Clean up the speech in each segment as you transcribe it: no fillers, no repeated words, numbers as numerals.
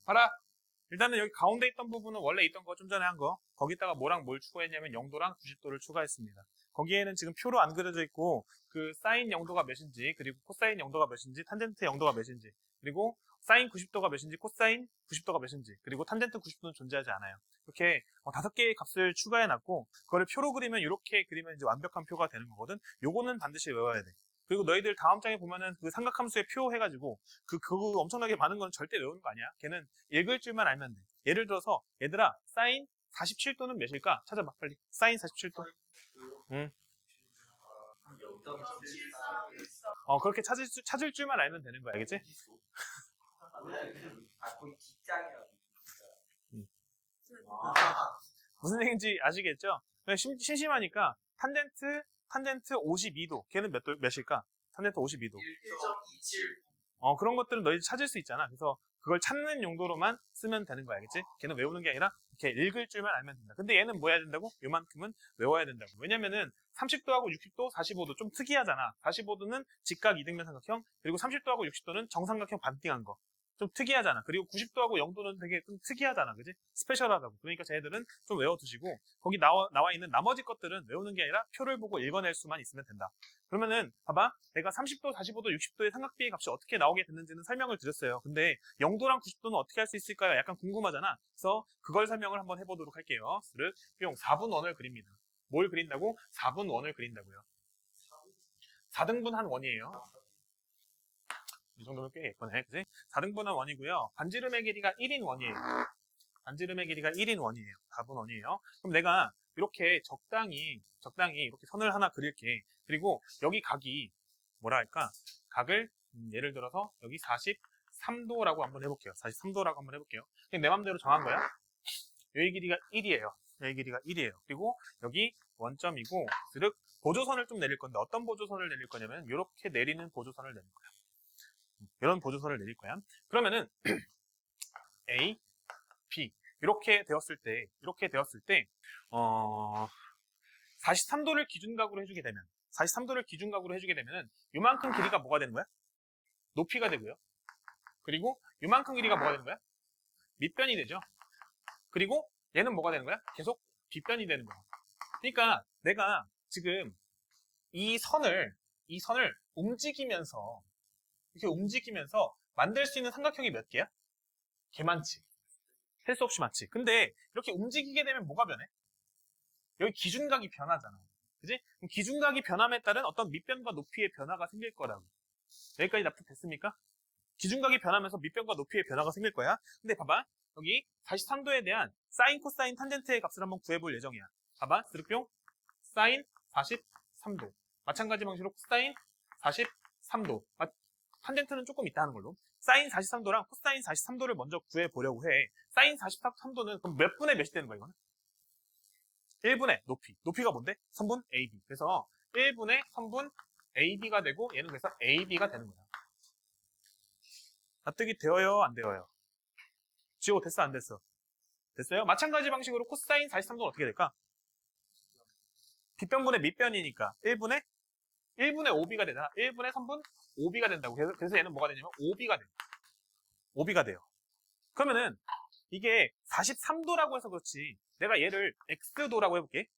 봐라. 일단은 여기 가운데 있던 부분은 원래 있던 거 좀 전에 한 거. 거기다가 뭐랑 뭘 추가했냐면 0도랑 90도를 추가했습니다. 거기에는 지금 표로 안 그려져 있고 그 사인 0도가 몇인지 그리고 코사인 0도가 몇인지 탄젠트 0도가 몇인지 그리고 사인 90도가 몇인지 코사인 90도가 몇인지 그리고 탄젠트 90도는 존재하지 않아요. 이렇게 5개의 값을 추가해놨고 그거를 표로 그리면 이렇게 그리면 이제 완벽한 표가 되는 거거든. 요거는 반드시 외워야 돼. 그리고 너희들 다음 장에 보면은 그 삼각함수의 표 해가지고 그거 엄청나게 많은 건 절대 외우는 거 아니야. 걔는 읽을 줄만 알면 돼. 예를 들어서 얘들아 사인 47도는 몇일까? 찾아봐 빨리. 사인 47도. 응. 그렇게 찾을 줄만 알면 되는 거야, 알겠지? 거의 뒷장이라고. 응. 무슨 얘기인지 아시겠죠? 심심하니까 탄젠트 52도. 걔는 몇일까? 탄젠트 52도. 1.27. 그런 것들은 너희 찾을 수 있잖아. 그래서 그걸 찾는 용도로만 쓰면 되는 거야, 알겠지? 걔는 외우는 게 아니라 이렇게 읽을 줄만 알면 된다. 근데 얘는 뭐 해야 된다고? 요만큼은 외워야 된다고. 왜냐면은 30도하고 60도, 45도 좀 특이하잖아. 45도는 직각 이등변 삼각형, 그리고 30도하고 60도는 정삼각형 반띵한 거. 좀 특이하잖아. 그리고 90도하고 0도는 되게 좀 특이하잖아. 그지? 스페셜하다고. 그러니까 쟤네들은 좀 외워두시고 거기 나와 있는 나머지 것들은 외우는 게 아니라 표를 보고 읽어낼 수만 있으면 된다. 그러면은 봐봐. 내가 30도, 45도, 60도의 삼각비의 값이 어떻게 나오게 됐는지는 설명을 드렸어요. 근데 0도랑 90도는 어떻게 할 수 있을까요? 약간 궁금하잖아. 그래서 그걸 설명을 한번 해보도록 할게요. 뿅 4분원을 그립니다. 뭘 그린다고? 4분원을 그린다고요. 4등분한 원이에요. 이 정도면 꽤 예쁘네, 그지? 4등분한 원이고요. 반지름의 길이가 1인 원이에요. 반지름의 길이가 1인 원이에요. 4분 원이에요. 그럼 내가 이렇게 적당히 이렇게 선을 하나 그릴게. 그리고 여기 각이 뭐라 할까? 각을 예를 들어서 여기 43도라고 한번 해볼게요. 43도라고 한번 해볼게요. 그냥 내 맘대로 정한 거야. 여기 길이가 1이에요. 여기 길이가 1이에요. 그리고 여기 원점이고, 즉 보조선을 좀 내릴 건데 어떤 보조선을 내릴 거냐면 이렇게 내리는 보조선을 내릴 거야. 이런 보조선을 내릴 거야. 그러면은 A, B 이렇게 되었을 때 43도를 기준각으로 해주게 되면 43도를 기준각으로 해주게 되면은 요만큼 길이가 뭐가 되는 거야? 높이가 되고요. 그리고 요만큼 길이가 뭐가 되는 거야? 밑변이 되죠. 그리고 얘는 뭐가 되는 거야? 계속 뒷변이 되는 거야. 그러니까 내가 지금 이 선을 움직이면서 이렇게 움직이면서 만들 수 있는 삼각형이 몇 개야? 개 많지. 셀 수 없이 많지. 근데 이렇게 움직이게 되면 뭐가 변해? 여기 기준각이 변하잖아. 그지? 그럼 기준각이 변함에 따른 어떤 밑변과 높이의 변화가 생길 거라고. 여기까지 납득됐습니까? 기준각이 변하면서 밑변과 높이의 변화가 생길 거야. 근데 봐봐. 여기 43도에 대한 사인, 코사인, 탄젠트의 값을 한번 구해볼 예정이야. 봐봐. 스르뿅. 사인 43도. 마찬가지 방식으로 코사인 43도. 탄젠트는 조금 있다 하는 걸로. 사인 43도랑 코사인 43도를 먼저 구해보려고 해. 사인 43도는 그럼 몇 분의 몇이 되는 거야, 이거는? 1분의 높이. 높이가 뭔데? 선분 AB. 그래서 1분의 선분 AB가 되고 얘는 그래서 AB가 되는 거야. 납득이 되어요? 안 되어요? 지호 됐어? 안 됐어? 됐어요? 마찬가지 방식으로 코사인 43도는 어떻게 될까? 뒷변분의 밑변이니까 1분의 5B가 되잖아. 1분의 선분 5B가 된다고. 그래서 얘는 뭐가 되냐면 5B가 돼요. 5B가 돼요. 그러면은 이게 43도라고 해서 그렇지. 내가 얘를 X도라고 해볼게.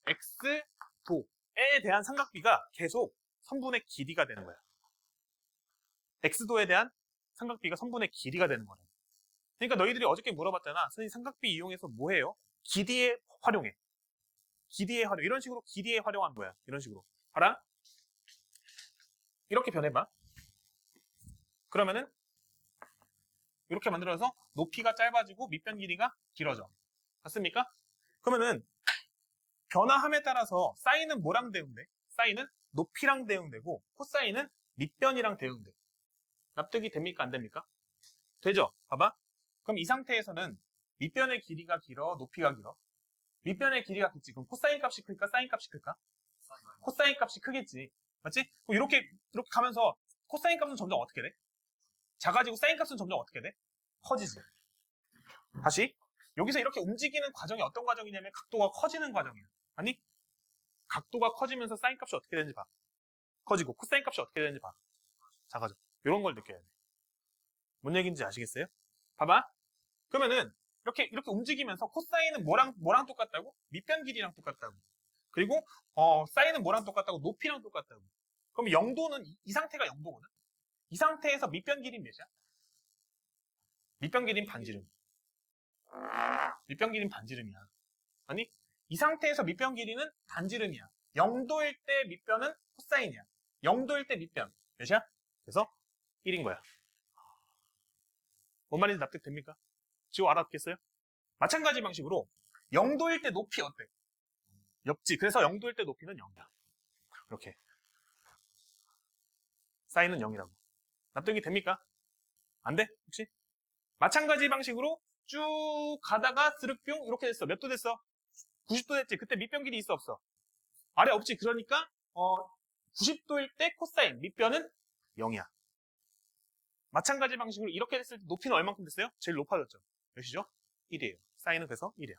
X도에 대한 삼각비가 계속 선분의 길이가 되는 거야. X도에 대한 삼각비가 선분의 길이가 되는 거야. 그러니까 너희들이 어저께 물어봤잖아. 선생님 삼각비 이용해서 뭐 해요? 길이에 활용해. 길이에 활용. 이런 식으로 길이에 활용한 거야. 이런 식으로. 봐라. 이렇게 변해봐. 그러면은 이렇게 만들어서 높이가 짧아지고 밑변 길이가 길어져. 맞습니까? 그러면은 변화함에 따라서 사인은 뭐랑 대응돼? 사인은 높이랑 대응되고 코사인은 밑변이랑 대응돼. 납득이 됩니까? 안 됩니까? 되죠? 봐봐. 그럼 이 상태에서는 밑변의 길이가 길어? 높이가 길어? 밑변의 길이가 크지. 그럼 코사인 값이 클까? 사인 값이 클까? 코사인 값이 크겠지. 맞지? 이렇게 가면서 코사인 값은 점점 어떻게 돼? 작아지고 사인 값은 점점 어떻게 돼? 커지지. 다시 여기서 이렇게 움직이는 과정이 어떤 과정이냐면 각도가 커지는 과정이야. 아니 각도가 커지면서 사인 값이 어떻게 되는지 봐. 커지고 코사인 값이 어떻게 되는지 봐. 작아져. 이런 걸 느껴야 돼. 뭔 얘기인지 아시겠어요? 봐봐. 그러면은 이렇게 움직이면서 코사인은 뭐랑 똑같다고? 밑변 길이랑 똑같다고. 그리고 사인은 뭐랑 똑같다고? 높이랑 똑같다고. 그럼 0도는 이 상태가 0도거든. 이 상태에서 밑변 길이는 몇이야? 밑변 길이는 반지름. 밑변 길이는 반지름이야. 아니, 이 상태에서 밑변 길이는 반지름이야. 0도일 때 밑변은 코사인이야. 0도일 때 밑변 몇이야? 그래서 1인 거야. 뭔 말인지 납득됩니까? 지금 알아듣겠어요? 마찬가지 방식으로 0도일 때 높이 어때? 옆지. 그래서 0도일 때 높이는 0이야. 이렇게. 사인은 0이라고. 납득이 됩니까? 안 돼? 혹시? 마찬가지 방식으로 쭉 가다가 스륵뿅 이렇게 됐어. 몇 도 됐어? 90도 됐지. 그때 밑변 길이 있어 없어? 아래 없지. 그러니까 90도일 때 코사인 밑변은 0이야. 마찬가지 방식으로 이렇게 됐을 때 높이는 얼만큼 됐어요? 제일 높아졌죠. 몇이죠? 1이에요. 사인은 그래서 1이야.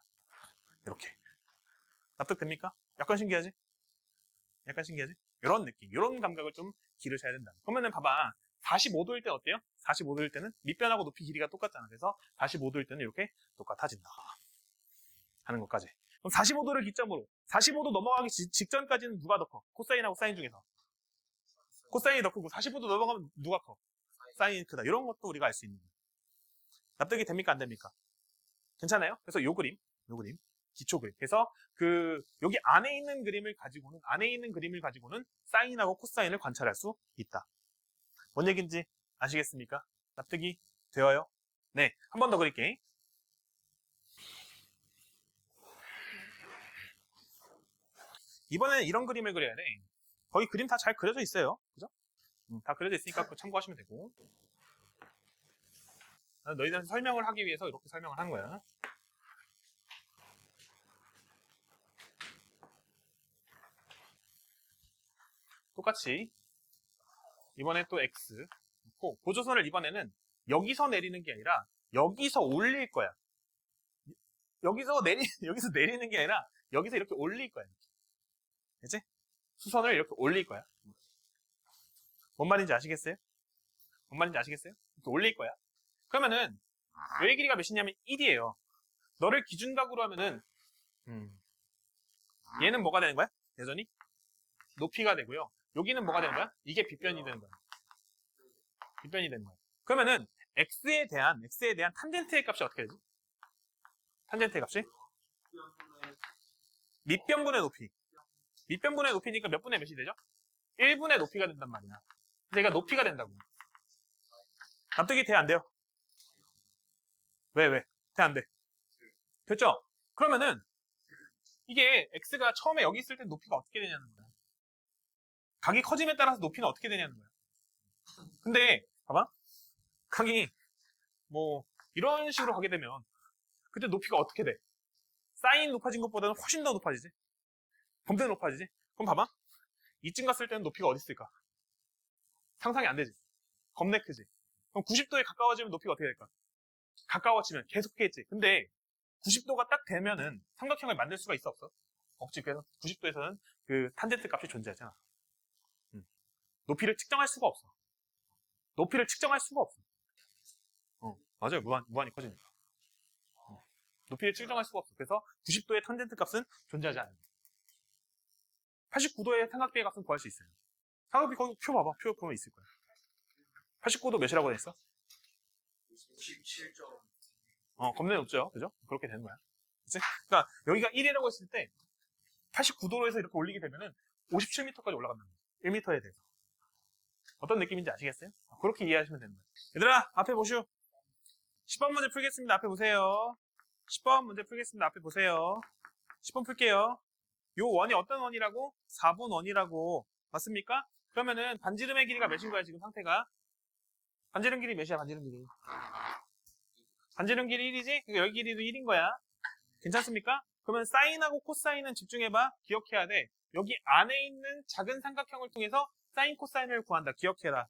이렇게. 납득됩니까? 약간 신기하지? 약간 신기하지? 이런 느낌, 이런 감각을 좀 기르셔야 된다. 그러면은 봐봐. 45도일 때 어때요? 45도일 때는 밑변하고 높이 길이가 똑같잖아. 그래서 45도일 때는 이렇게 똑같아진다. 하는 것까지. 그럼 45도를 기점으로 45도 넘어가기 직전까지는 누가 더 커? 코사인하고 사인 중에서. 코사인이 더 크고 45도 넘어가면 누가 커? 사인이 크다. 이런 것도 우리가 알 수 있는 거예요. 납득이 됩니까? 안 됩니까? 괜찮아요? 그래서 요 그림, 기초 그림. 그래서 여기 안에 있는 그림을 가지고는 사인하고 코사인을 관찰할 수 있다. 뭔 얘기인지 아시겠습니까? 납득이 되어요? 네, 한 번 더 그릴게. 이번에는 이런 그림을 그려야 돼. 거의 그림 다 잘 그려져 있어요. 그죠? 다 그려져 있으니까 그거 참고하시면 되고. 너희들한테 설명을 하기 위해서 이렇게 설명을 한 거야. 똑같이 이번에 또 X 보조선을 이번에는 여기서 내리는 게 아니라 여기서 올릴 거야. 여기서 내리는 게 아니라 여기서 이렇게 올릴 거야. 그치? 수선을 이렇게 올릴 거야. 뭔 말인지 아시겠어요? 이렇게 올릴 거야. 그러면은 여기 길이가 몇이냐면 1이에요. 너를 기준각으로 하면은 얘는 뭐가 되는 거야? 여전히 높이가 되고요. 여기는 뭐가 되는 거야? 이게 빗변이 되는 거야. 빗변이 되는 거야. 그러면은 x에 대한 탄젠트의 값이 어떻게 되지? 탄젠트의 값이? 밑변분의 높이. 밑변분의 높이니까 몇 분의 몇이 되죠? 1분의 높이가 된단 말이야. 그러니까 높이가 된다고. 납득이 돼? 안 돼요? 왜? 돼? 안 돼? 됐죠? 그러면은 이게 x가 처음에 여기 있을 때 높이가 어떻게 되냐는 거야. 각이 커짐에 따라서 높이는 어떻게 되냐는 거야. 근데 봐봐. 각이 뭐 이런 식으로 가게 되면 그때 높이가 어떻게 돼? 사인 높아진 것보다는 훨씬 더 높아지지? 범대 높아지지? 그럼 봐봐. 이쯤 갔을 때는 높이가 어디 있을까? 상상이 안 되지? 겁내 크지? 그럼 90도에 가까워지면 높이가 어떻게 될까? 가까워지면 계속했지. 근데 90도가 딱 되면은 삼각형을 만들 수가 있어 없어? 없지. 그래서 90도에서는 그 탄젠트 값이 존재하잖아. 높이를 측정할 수가 없어. 맞아요. 무한히 커지니까. 높이를 측정할 수가 없어. 그래서 90도의 탄젠트 값은 존재하지 않아요. 89도의 삼각비의 값은 구할 수 있어요. 삼각비 거기 표 봐봐. 표 보면 있을 거야. 89도 몇이라고 했어? 97점. 겁내 높죠? 그죠? 그렇게 되는 거야. 그치? 그러니까 여기가 1이라고 했을 때 89도로 해서 이렇게 올리게 되면은 57m까지 올라간다는 거야. 1m에 대해서. 어떤 느낌인지 아시겠어요? 그렇게 이해하시면 되는 거예요. 얘들아, 앞에 보시오. 10번 문제 풀겠습니다. 앞에 보세요. 10번 문제 풀겠습니다. 앞에 보세요. 10번 풀게요. 요 원이 어떤 원이라고? 4분 원이라고. 맞습니까? 그러면은 반지름의 길이가 몇인 거야, 지금 상태가? 반지름 길이 몇이야, 반지름 길이? 반지름 길이 1이지? 그러니까 여기 길이도 1인 거야. 괜찮습니까? 그러면 사인하고 코사인은 집중해봐. 기억해야 돼. 여기 안에 있는 작은 삼각형을 통해서 사인, 코사인을 구한다. 기억해라.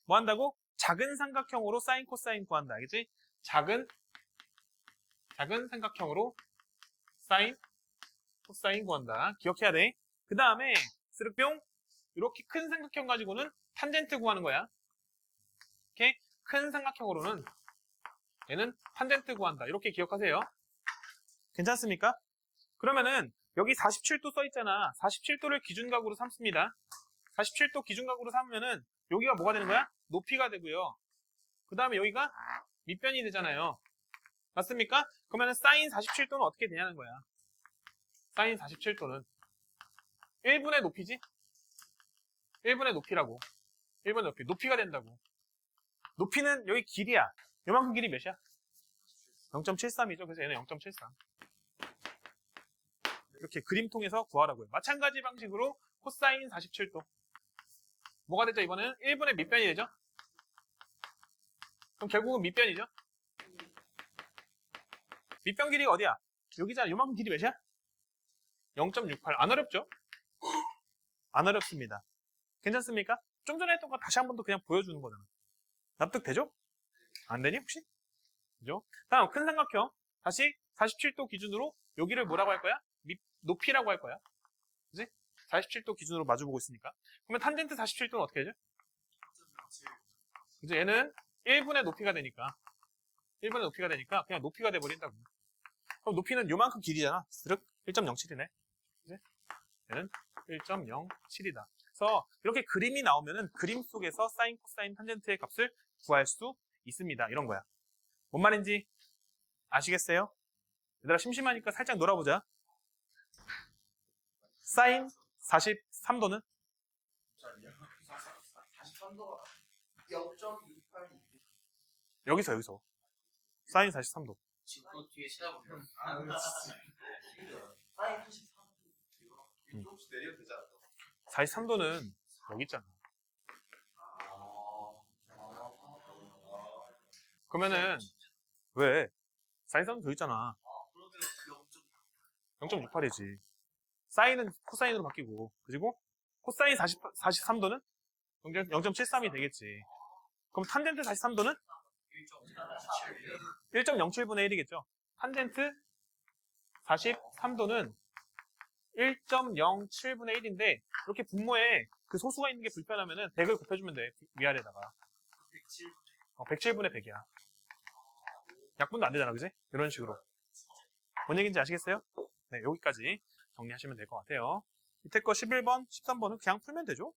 뭐 한다고? 작은 삼각형으로 사인, 코사인 구한다. 알겠지? 작은 삼각형으로 사인, 코사인 구한다. 기억해야 돼. 그 다음에 스르뿅 이렇게 큰 삼각형 가지고는 탄젠트 구하는 거야. 이렇게 큰 삼각형으로는 얘는 탄젠트 구한다. 이렇게 기억하세요. 괜찮습니까? 그러면은 여기 47도 써 있잖아. 47도를 기준각으로 삼습니다. 47도 기준각으로 삼으면은 여기가 뭐가 되는 거야? 높이가 되고요. 그 다음에 여기가 밑변이 되잖아요. 맞습니까? 그러면은 사인 47도는 어떻게 되냐는 거야. 사인 47도는 1분의 높이지? 1분의 높이라고. 1분의 높이. 높이가 된다고. 높이는 여기 길이야. 요만큼 길이 몇이야? 0.73이죠. 그래서 얘는 0.73. 이렇게 그림통에서 구하라고요. 마찬가지 방식으로 코사인 47도. 뭐가 되죠? 이번에는 1분의 밑변이 되죠? 그럼 결국은 밑변이죠? 밑변 길이가 어디야? 여기잖아. 요만큼 길이 몇이야? 0.68. 안 어렵죠? 안 어렵습니다. 괜찮습니까? 좀 전에 했던 거 다시 한 번 더 그냥 보여주는 거잖아. 납득되죠? 안 되니 혹시? 그죠? 다음 큰 삼각형. 다시 47도 기준으로 여기를 뭐라고 할 거야? 높이라고 할 거야. 그지? 47도 기준으로 마주보고 있으니까. 그러면 탄젠트 47도는 어떻게 되죠? 그죠? 얘는 1분의 높이가 되니까. 1분의 높이가 되니까 그냥 높이가 돼버린다고. 그럼 높이는 요만큼 길이잖아. 쓱 1.07이네. 그지? 얘는 1.07이다. 그래서 이렇게 그림이 나오면은 그림 속에서 사인, 코사인, 탄젠트의 값을 구할 수 있습니다. 이런 거야. 뭔 말인지 아시겠어요? 얘들아 심심하니까 살짝 놀아보자. 사인 43도는 43도가 0.68. 여기서 사인 43도. 지금 그 뒤에 찾아보면 사인 43도. 조금씩 내려도 되지 않나? 43도는 여기 있잖아. 그러면은 왜? 사인 43도 저기 있잖아. 그러면 0.68이지. 사인은 코사인으로 바뀌고, 그리고 코사인 43도는 0.73이 되겠지. 그럼 탄젠트 43도는 1.07분의 1이겠죠. 탄젠트 43도는 1.07분의 1인데 이렇게 분모에 그 소수가 있는 게 불편하면은 100을 곱해주면 돼. 위아래다가 107분의 100이야. 약분도 안 되잖아, 그지? 이런 식으로. 뭔 얘기인지 아시겠어요? 네, 여기까지 정리하시면 될 것 같아요. 밑에 거 11번, 13번은 그냥 풀면 되죠?